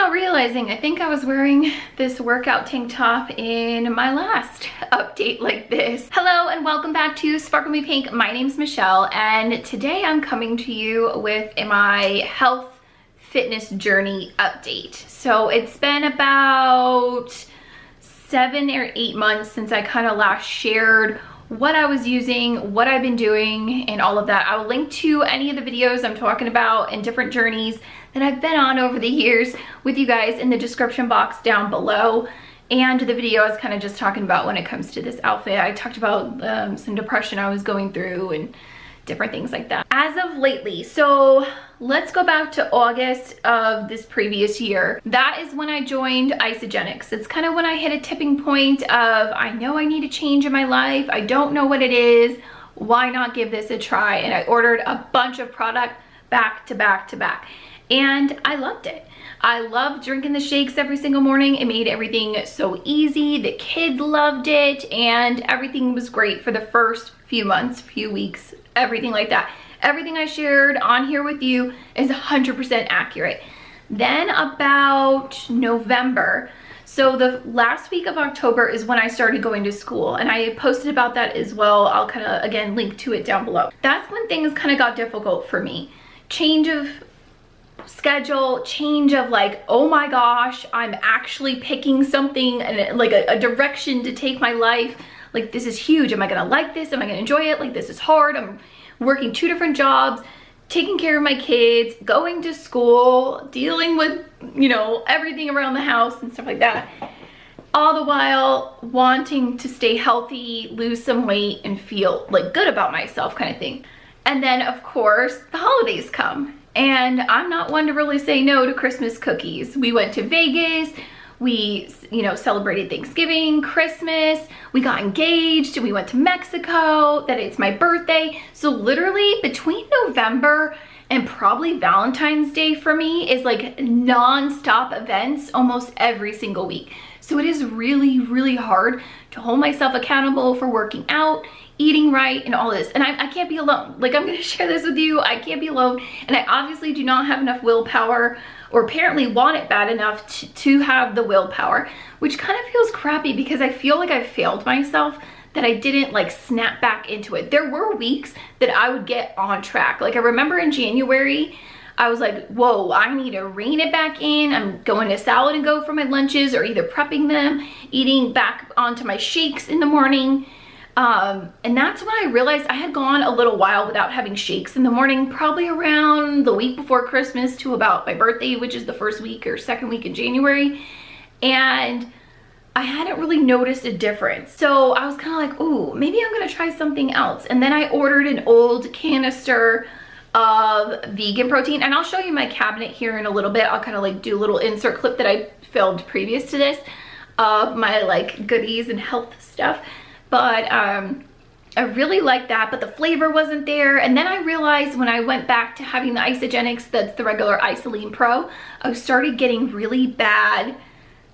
now realizing, I think I was wearing this workout tank top in my last update like this. Hello and welcome back to Sparkle Me Pink. My name's Michelle and today I'm coming to you with my health fitness journey update. So it's been about 7 or 8 months since I kind of last shared what I was using, what I've been doing, and all of that. I will link to any of the videos I'm talking about and different journeys that I've been on over the years with you guys in the description box down below. And the video I was kind of just talking about when it comes to this outfit. I talked about some depression I was going through and different things like that. As of lately, so let's go back to August of this previous year. That is when I joined Isagenix. It's kind of when I hit a tipping point of, I know I need a change in my life. I don't know what it is. Why not give this a try? And I ordered a bunch of product back to back to back. And I loved it. I loved drinking the shakes every single morning. It made everything so easy. The kids loved it and everything was great for the first few months, few weeks, everything like that. Everything I shared on here with you is 100% accurate. Then about November, so the last week of October is when I started going to school, and I posted about that as well. I'll kind of, again, link to it down below. That's when things kind of got difficult for me. Change of schedule, change of like, oh my gosh, I'm actually picking something and like a direction to take my life. Like, this is huge. Am I gonna like this? Am I gonna enjoy it? Like, this is hard. I'm working 2 different jobs, taking care of my kids, going to school, dealing with, you know, everything around the house and stuff like that. All the while wanting to stay healthy, lose some weight, and feel like good about myself kind of thing. And then of course the holidays come. And I'm not one to really say no to Christmas cookies. We went to Vegas, we, you know, celebrated Thanksgiving, Christmas, we got engaged, we went to Mexico, that it's my birthday. So literally between November and probably Valentine's Day for me is like non-stop events almost every single week. So it is really, really hard to hold myself accountable for working out, eating right, and all this. And I can't be alone. Like, I'm gonna share this with you. I can't be alone. And I obviously do not have enough willpower, or apparently want it bad enough to have the willpower, which kind of feels crappy because I feel like I failed myself, that I didn't like snap back into it. There were weeks that I would get on track. Like, I remember in January, I was like, whoa, I need to rein it back in. I'm going to Salad and Go for my lunches, or either prepping them, eating back onto my shakes in the morning. And that's when I realized I had gone a little while without having shakes in the morning, probably around the week before Christmas to about my birthday, which is the first week or second week in January. And I hadn't really noticed a difference. So I was kind of like, ooh, maybe I'm gonna try something else. And then I ordered an old canister of vegan protein, and I'll show you my cabinet here in a little bit. I'll kind of like do a little insert clip that I filmed previous to this of my like goodies and health stuff. But I really liked that, but the flavor wasn't there. And then I realized when I went back to having the Isagenix, that's the regular Isoline Pro, I started getting really bad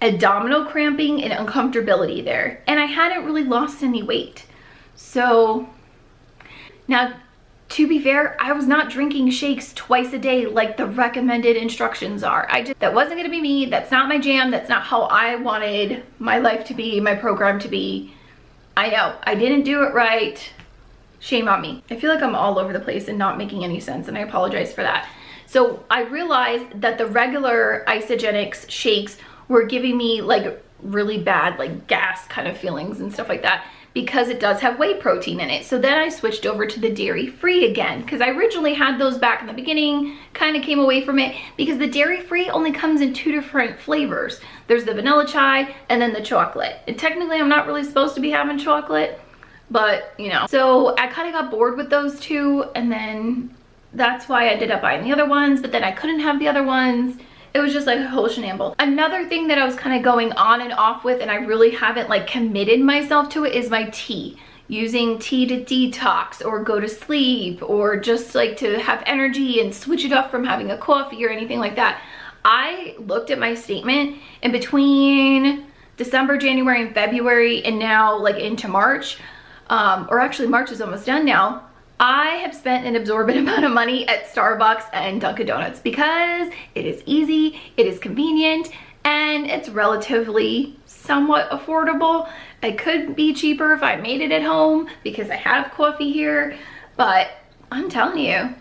abdominal cramping and uncomfortability there. And I hadn't really lost any weight. So now, to be fair, I was not drinking shakes twice a day like the recommended instructions are. That wasn't gonna be me. That's not my jam. That's not how I wanted my life to be, my program to be. I know, I didn't do it right. Shame on me. I feel like I'm all over the place and not making any sense, and I apologize for that. So I realized that the regular Isagenix shakes were giving me like really bad like gas kind of feelings and stuff like that, because it does have whey protein in it. So then I switched over to the dairy-free again, because I originally had those back in the beginning, kind of came away from it because the dairy-free only comes in 2 different flavors. There's the vanilla chai and then the chocolate. And technically I'm not really supposed to be having chocolate, but you know. So I kind of got bored with those 2, and then that's why I ended up buying the other ones, but then I couldn't have the other ones. It was just like a whole shenanigans. Another thing that I was kind of going on and off with, and I really haven't like committed myself to it, is my tea. Using tea to detox or go to sleep, or just like to have energy and switch it up from having a coffee or anything like that. I looked at my statement, and between December, January, and February, and now like into March, or actually March is almost done now, I have spent an absorbent amount of money at Starbucks and Dunkin' Donuts because it is easy, it is convenient, and it's relatively somewhat affordable. It could be cheaper if I made it at home because I have coffee here, but I'm telling you,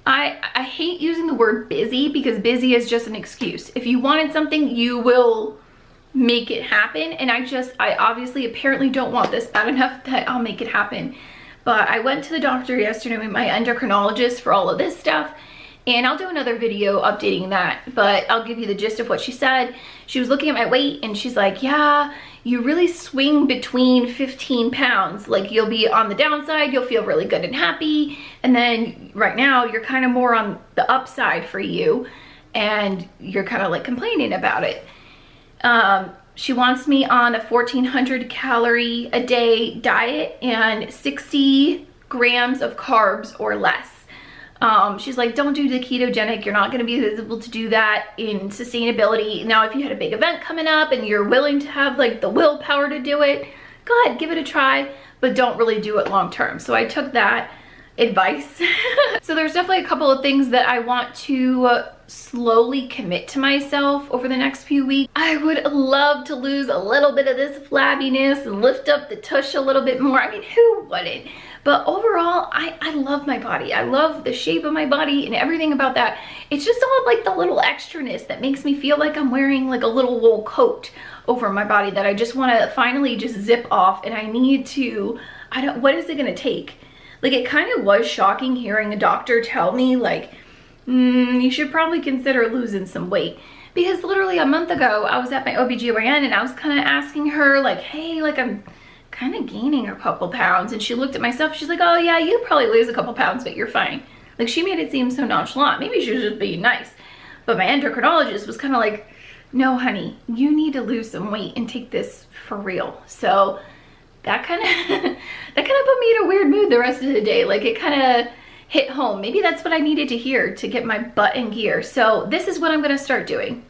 I hate using the word busy because busy is just an excuse. If you wanted something, you will make it happen, and I obviously apparently don't want this bad enough that I'll make it happen. But I went to the doctor yesterday with my endocrinologist for all of this stuff, and I'll do another video updating that, but I'll give you the gist of what she said. She was looking at my weight and she's like, yeah, you really swing between 15 pounds. Like, you'll be on the downside, you'll feel really good and happy, and then right now you're kind of more on the upside for you, and you're kind of like complaining about it. She wants me on a 1,400 calorie a day diet and 60 grams of carbs or less. She's like, don't do the ketogenic. You're not going to be able to do that in sustainability. Now, if you had a big event coming up and you're willing to have like the willpower to do it, go ahead, give it a try, but don't really do it long term. So I took that advice. So there's definitely a couple of things that I want to slowly commit to myself over the next few weeks. I would love to lose a little bit of this flabbiness and lift up the tush a little bit more. I mean, who wouldn't? But overall, I love my body. I love the shape of my body and everything about that. It's just all like the little extraness that makes me feel like I'm wearing like a little wool coat over my body that I just want to finally just zip off, and I need to, what is it going to take? Like, it kind of was shocking hearing a doctor tell me like, you should probably consider losing some weight. Because literally a month ago, I was at my OBGYN and I was kind of asking her like, hey, like I'm kind of gaining a couple pounds. And she looked at my stuff, she's like, oh yeah, you probably lose a couple pounds, but you're fine. Like, she made it seem so nonchalant. Maybe she was just being nice. But my endocrinologist was kind of like, no honey, you need to lose some weight and take this for real. So that kind of put me in a weird mood the rest of the day. Like, it kind of hit home. Maybe that's what I needed to hear to get my butt in gear. So this is what I'm going to start doing.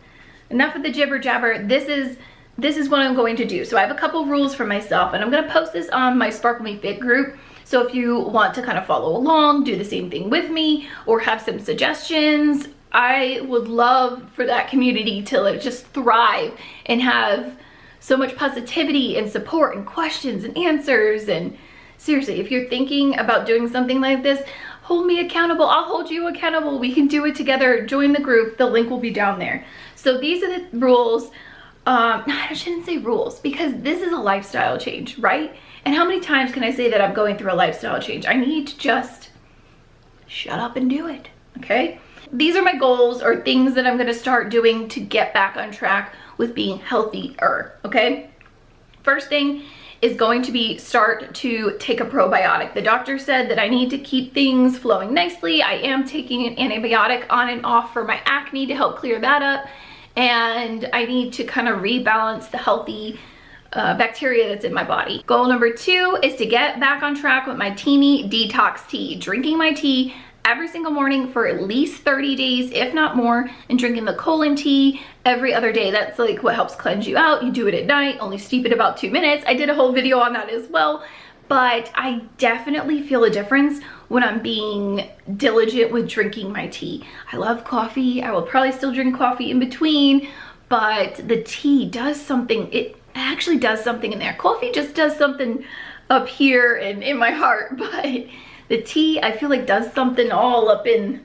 Enough of the jibber jabber. This is what I'm going to do. So I have a couple rules for myself, and I'm going to post this on my Sparkle Me Fit group. So if you want to kind of follow along, do the same thing with me, or have some suggestions, I would love for that community to like just thrive and have so much positivity and support and questions and answers. And seriously, if you're thinking about doing something like this, hold me accountable. I'll hold you accountable. We can do it together. Join the group. The link will be down there. So these are the rules. I shouldn't say rules, because this is a lifestyle change, right? And how many times can I say that I'm going through a lifestyle change? I need to just shut up and do it, okay? These are my goals, or things that I'm going to start doing to get back on track with being healthier, okay? First thing is going to be start to take a probiotic. The doctor said that I need to keep things flowing nicely. I am taking an antibiotic on and off for my acne to help clear that up. And I need to kind of rebalance the healthy bacteria that's in my body. Goal number 2 is to get back on track with my Teami detox tea. Drinking my tea every single morning for at least 30 days, if not more, and drinking the colon tea every other day. That's like what helps cleanse you out. You do it at night, only steep it about 2 minutes. I did a whole video on that as well, but I definitely feel a difference when I'm being diligent with drinking my tea. I love coffee. I will probably still drink coffee in between, but the tea does something. It actually does something in there. Coffee just does something up here and in my heart, but the tea, I feel like, does something all up in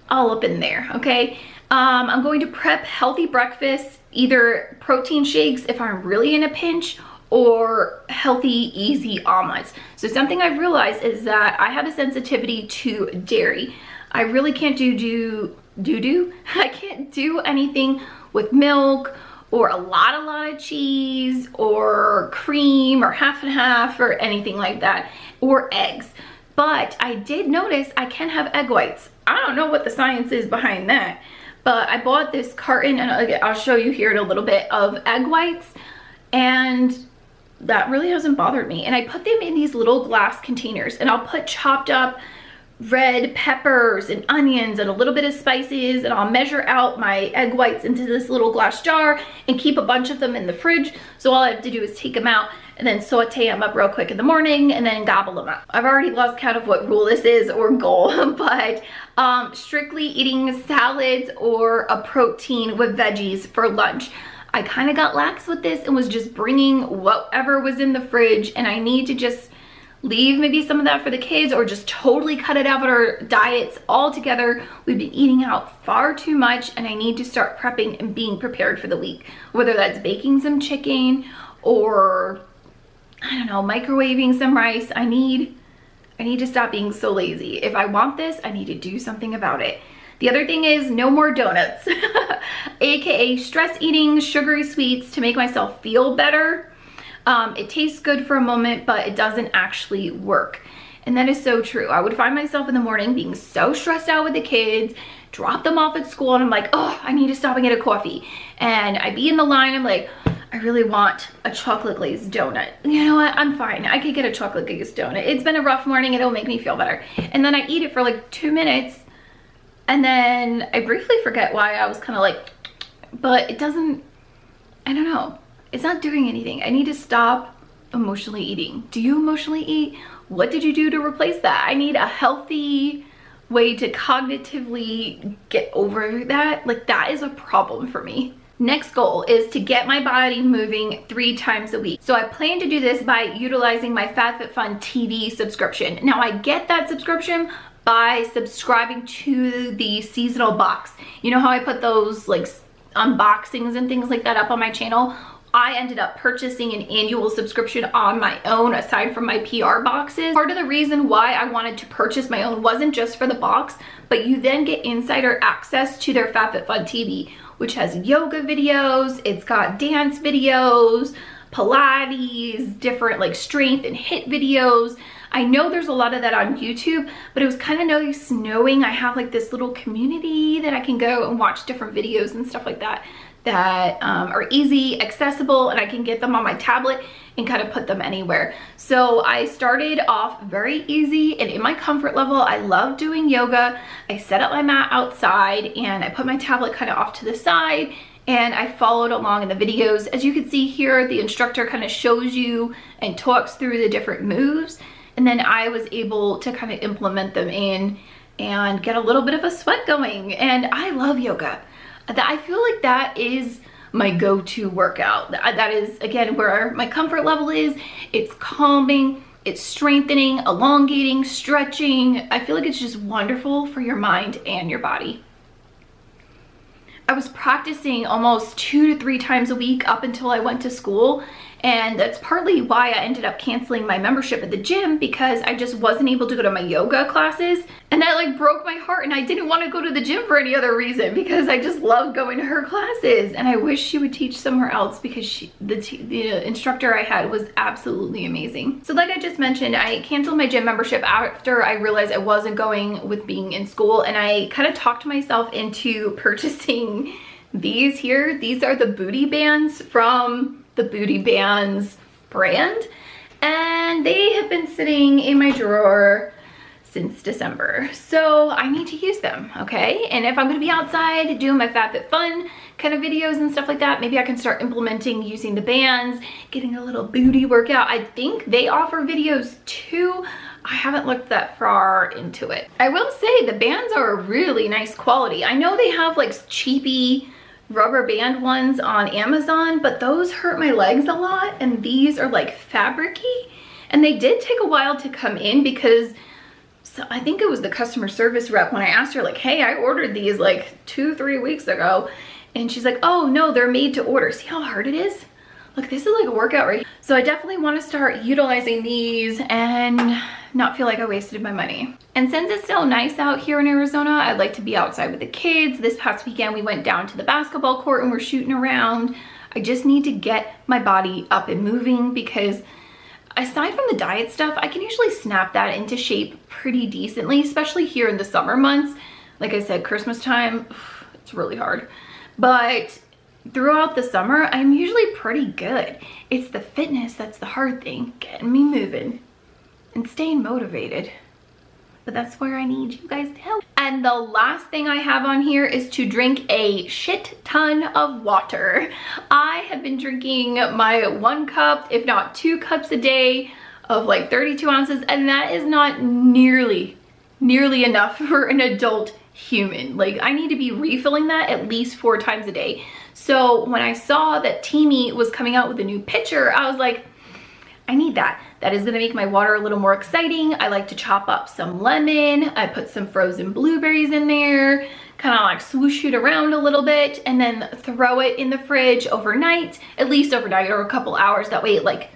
there, okay? I'm going to prep healthy breakfast, either protein shakes if I'm really in a pinch, or healthy, easy omelets. So something I've realized is that I have a sensitivity to dairy. I really can't I can't do anything with milk, or a lot of cheese, or cream, or half and half, or anything like that, or eggs. But I did notice I can have egg whites. I don't know what the science is behind that, but I bought this carton, and I'll show you here in a little bit, of egg whites, and that really hasn't bothered me. And I put them in these little glass containers, and I'll put chopped up red peppers and onions and a little bit of spices, and I'll measure out my egg whites into this little glass jar and keep a bunch of them in the fridge. So all I have to do is take them out and then saute them up real quick in the morning and then gobble them up. I've already lost count of what rule this is or goal, but strictly eating salads or a protein with veggies for lunch. I kind of got lax with this and was just bringing whatever was in the fridge, and I need to just leave maybe some of that for the kids or just totally cut it out of our diets altogether. We've been eating out far too much, and I need to start prepping and being prepared for the week, whether that's baking some chicken or, I don't know, microwaving some rice. I need to stop being so lazy. If I want this, I need to do something about it. The other thing is no more donuts, aka stress eating sugary sweets to make myself feel better. It tastes good for a moment, but it doesn't actually work. And that is so true. I would find myself in the morning being so stressed out with the kids, drop them off at school, and I'm like, oh, I need to stop and get a coffee. And I'd be in the line, I'm like, I really want a chocolate glazed donut. You know what? I'm fine. I could get a chocolate glazed donut. It's been a rough morning. It'll make me feel better. And then I eat it for like 2 minutes. And then I briefly forget why I was kind of like, but it doesn't, I don't know. It's not doing anything. I need to stop emotionally eating. Do you emotionally eat? What did you do to replace that? I need a healthy way to cognitively get over that. Like, that is a problem for me. Next goal is to get my body moving 3 times a week. So I plan to do this by utilizing my FabFitFunTV subscription. Now I get that subscription by subscribing to the seasonal box. You know how I put those like unboxings and things like that up on my channel? I ended up purchasing an annual subscription on my own aside from my PR boxes. Part of the reason why I wanted to purchase my own wasn't just for the box, but you then get insider access to their FabFitFunTV, which has yoga videos, it's got dance videos, Pilates, different like strength and HIIT videos. I know there's a lot of that on YouTube, but it was kind of nice knowing I have like this little community that I can go and watch different videos and stuff like that are easy, accessible, and I can get them on my tablet and kind of put them anywhere. So I started off very easy and in my comfort level. I love doing yoga. I set up my mat outside and I put my tablet kind of off to the side and I followed along in the videos. As you can see here, the instructor kind of shows you and talks through the different moves, and then I was able to kind of implement them in and get a little bit of a sweat going. And I love yoga. I feel like that is my go-to workout. That is, again, where my comfort level is. It's calming, it's strengthening, elongating, stretching. I feel like it's just wonderful for your mind and your body. I was practicing almost 2 to 3 times a week up until I went to school. And that's partly why I ended up canceling my membership at the gym, because I just wasn't able to go to my yoga classes. And that like broke my heart, and I didn't want to go to the gym for any other reason because I just loved going to her classes. And I wish she would teach somewhere else because the instructor I had was absolutely amazing. So like I just mentioned, I canceled my gym membership after I realized I wasn't going with being in school, and I kind of talked myself into purchasing these here. These are the booty bands from the Booty Bands brand, and they have been sitting in my drawer since December, so I need to use them, okay? And if I'm gonna be outside doing my FabFitFun kind of videos and stuff like that, maybe I can start implementing using the bands, getting a little booty workout. I think they offer videos too. I haven't looked that far into it. I will say the bands are really nice quality. I know they have like cheapy rubber band ones on Amazon, but those hurt my legs a lot, and these are like fabricy, and they did take a while to come in because I think it was the customer service rep when I asked her like, hey, I ordered these like 2-3 weeks ago, and she's like, oh no, they're made to order. See how hard it is? Look, this is like a workout right here. So I definitely want to start utilizing these and not feel like I wasted my money. And since it's still nice out here in Arizona, I'd like to be outside with the kids. This past weekend we went down to the basketball court and we're shooting around. I just need to get my body up and moving, because aside from the diet stuff, I can usually snap that into shape pretty decently, especially here in the summer months. Like I said, Christmas time, it's really hard. But throughout the summer, I'm usually pretty good. It's the fitness that's the hard thing, getting me moving and staying motivated. but that's where I need you guys to help. And the last thing I have on here is to drink a shit ton of water. I have been drinking my 1 cup, if not 2 cups a day of like 32 ounces, and that is not nearly enough for an adult human. Like, I need to be refilling that at least 4 times a day. So when I saw that Teami was coming out with a new pitcher, I was like, I need that. That is gonna make my water a little more exciting. I like to chop up some lemon. I put some frozen blueberries in there, kind of like swoosh it around a little bit, and then throw it in the fridge overnight, at least overnight or a couple hours. That way it like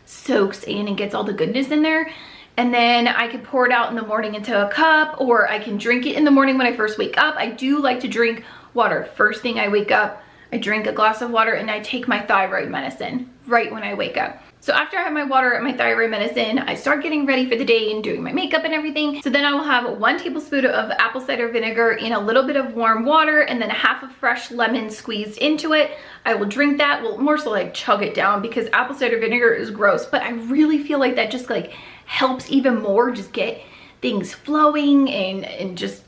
soaks in and gets all the goodness in there. And then I can pour it out in the morning into a cup, or I can drink it in the morning when I first wake up. I do like to drink water first thing I wake up. I drink a glass of water and I take my thyroid medicine right when I wake up. So after I have my water and my thyroid medicine, I start getting ready for the day and doing my makeup and everything. So then I will have 1 tablespoon of apple cider vinegar in a little bit of warm water, and then a half a fresh lemon squeezed into it. I will drink that. Well, more so like chug it down, because apple cider vinegar is gross, but I really feel like that just like helps even more just get things flowing and just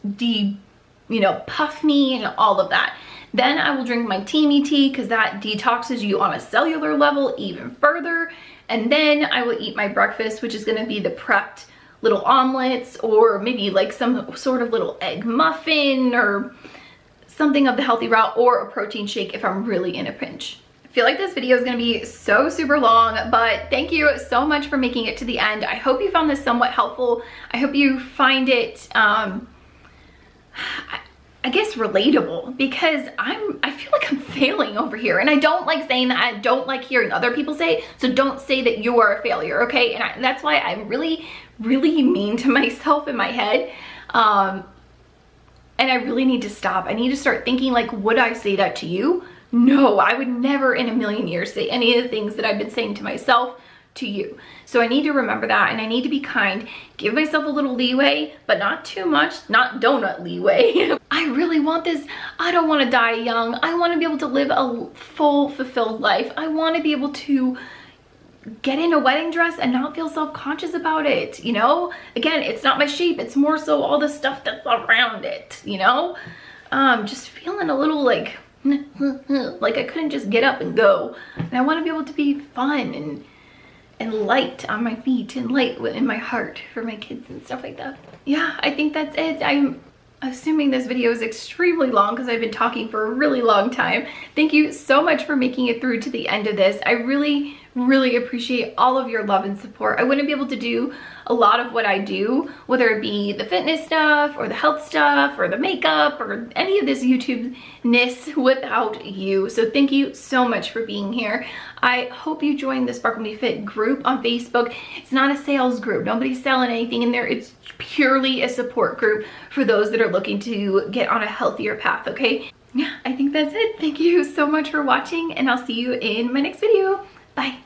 puff me and all of that. Then I will drink my Teami tea, because that detoxes you on a cellular level even further. And then I will eat my breakfast, which is gonna be the prepped little omelets, or maybe like some sort of little egg muffin or something of the healthy route, or a protein shake if I'm really in a pinch. I feel like this video is gonna be so super long, but thank you so much for making it to the end. I hope you found this somewhat helpful. I hope you find it, I guess, relatable, because I feel like I'm failing over here, and I don't like saying that. I don't like hearing other people say it, so don't say that you are a failure, okay? And that's why I'm really mean to myself in my head, and I really need to stop. I need to start thinking like, would I say that to you? No, I would never in a million years say any of the things that I've been saying to myself to you. So I need to remember that, and I need to be kind, give myself a little leeway, but not too much, not donut leeway. I really want this. I don't want to die young. I want to be able to live a full, fulfilled life. I want to be able to get in a wedding dress and not feel self-conscious about it, you know? Again, it's not my shape, it's more so all the stuff that's around it, you know? Just feeling a little like I couldn't just get up and go. And I want to be able to be fun and light on my feet and light in my heart for my kids and stuff like that. Yeah, I think that's it. I'm assuming this video is extremely long because I've been talking for a really long time. Thank you so much for making it through to the end of this. I really appreciate all of your love and support. I wouldn't be able to do a lot of what I do, whether it be the fitness stuff or the health stuff or the makeup or any of this YouTube-ness without you. So thank you so much for being here. I hope you join the Sparkle Me Fit group on Facebook. It's not a sales group. Nobody's selling anything in there. It's purely a support group for those that are looking to get on a healthier path, okay? Yeah, I think that's it. Thank you so much for watching, and I'll see you in my next video. Bye.